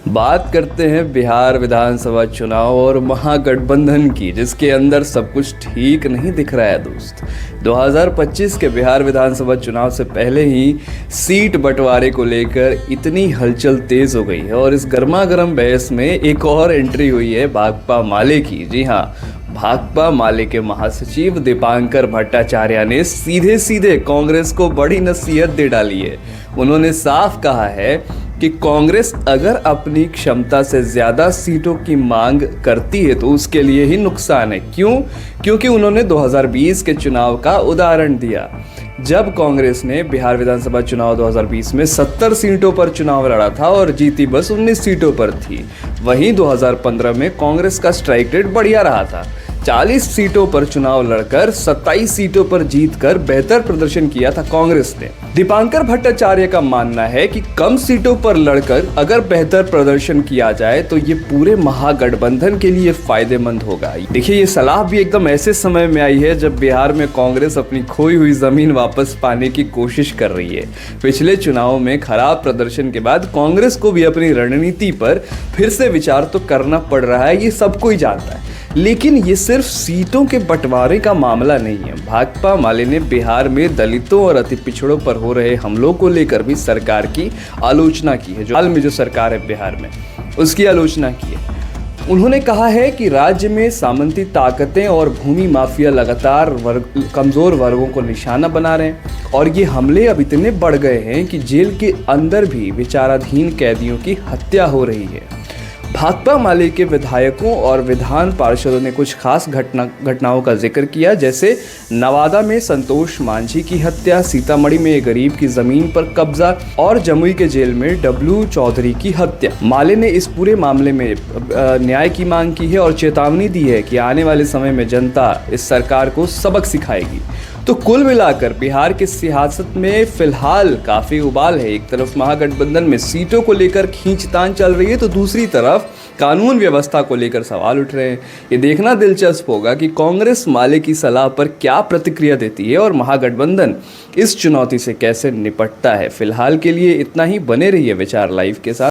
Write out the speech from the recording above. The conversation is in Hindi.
बात करते हैं बिहार विधानसभा चुनाव और महागठबंधन की, जिसके अंदर सब कुछ ठीक नहीं दिख रहा है दोस्त। 2025 के बिहार विधानसभा चुनाव से पहले ही सीट बंटवारे को लेकर इतनी हलचल तेज हो गई है और इस गर्मा गर्म बहस में एक और एंट्री हुई है भाकपा माले की। जी हाँ, भाकपा माले के महासचिव दीपांकर भट्टाचार्य ने सीधे सीधे कांग्रेस को बड़ी नसीहत दे डाली है। उन्होंने साफ कहा है कि कांग्रेस अगर अपनी क्षमता से ज़्यादा सीटों की मांग करती है तो उसके लिए ही नुकसान है। क्यों? क्योंकि उन्होंने 2020 के चुनाव का उदाहरण दिया, जब कांग्रेस ने बिहार विधानसभा चुनाव 2020 में 70 सीटों पर चुनाव लड़ा था और जीती बस 19 सीटों पर थी। वहीं 2015 में कांग्रेस का स्ट्राइक रेट बढ़िया रहा था। 40 सीटों पर चुनाव लड़कर 27 सीटों पर जीतकर बेहतर प्रदर्शन किया था कांग्रेस ने। दीपांकर भट्टाचार्य का मानना है कि कम सीटों पर लड़कर अगर बेहतर प्रदर्शन किया जाए तो ये पूरे महागठबंधन के लिए फायदेमंद होगा। देखिए, ये सलाह भी एकदम ऐसे समय में आई है जब बिहार में कांग्रेस अपनी खोई हुई जमीन वापस पाने की कोशिश कर रही है। पिछले चुनाव में खराब प्रदर्शन के बाद कांग्रेस को भी अपनी रणनीति पर फिर से विचार तो करना पड़ रहा है, ये सब कोई जानता है। लेकिन ये सिर्फ सीटों के बंटवारे का मामला नहीं है। भाकपा माले ने बिहार में दलितों और अति पिछड़ों पर हो रहे हमलों को लेकर भी सरकार की आलोचना की है। जो हाल में जो सरकार है बिहार में, उसकी आलोचना की है। उन्होंने कहा है कि राज्य में सामंती ताकतें और भूमि माफिया लगातार कमजोर वर्गों को निशाना बना रहे हैं और ये हमले अब इतने बढ़ गए हैं कि जेल के अंदर भी विचाराधीन कैदियों की हत्या हो रही है। भाकपा माले के विधायकों और विधान पार्षदों ने कुछ खास घटनाओं का जिक्र किया, जैसे नवादा में संतोष मांझी की हत्या, सीतामढ़ी में एक गरीब की जमीन पर कब्जा और जमुई के जेल में डब्लू चौधरी की हत्या। माले ने इस पूरे मामले में न्याय की मांग की है और चेतावनी दी है कि आने वाले समय में जनता इस सरकार को सबक सिखाएगी। तो कुल मिलाकर बिहार की सियासत में फिलहाल काफ़ी उबाल है। एक तरफ महागठबंधन में सीटों को लेकर खींचतान चल रही है तो दूसरी तरफ कानून व्यवस्था को लेकर सवाल उठ रहे हैं। ये देखना दिलचस्प होगा कि कांग्रेस माले की सलाह पर क्या प्रतिक्रिया देती है और महागठबंधन इस चुनौती से कैसे निपटता है। फिलहाल के लिए इतना ही। बने रहिए विचार लाइव के साथ।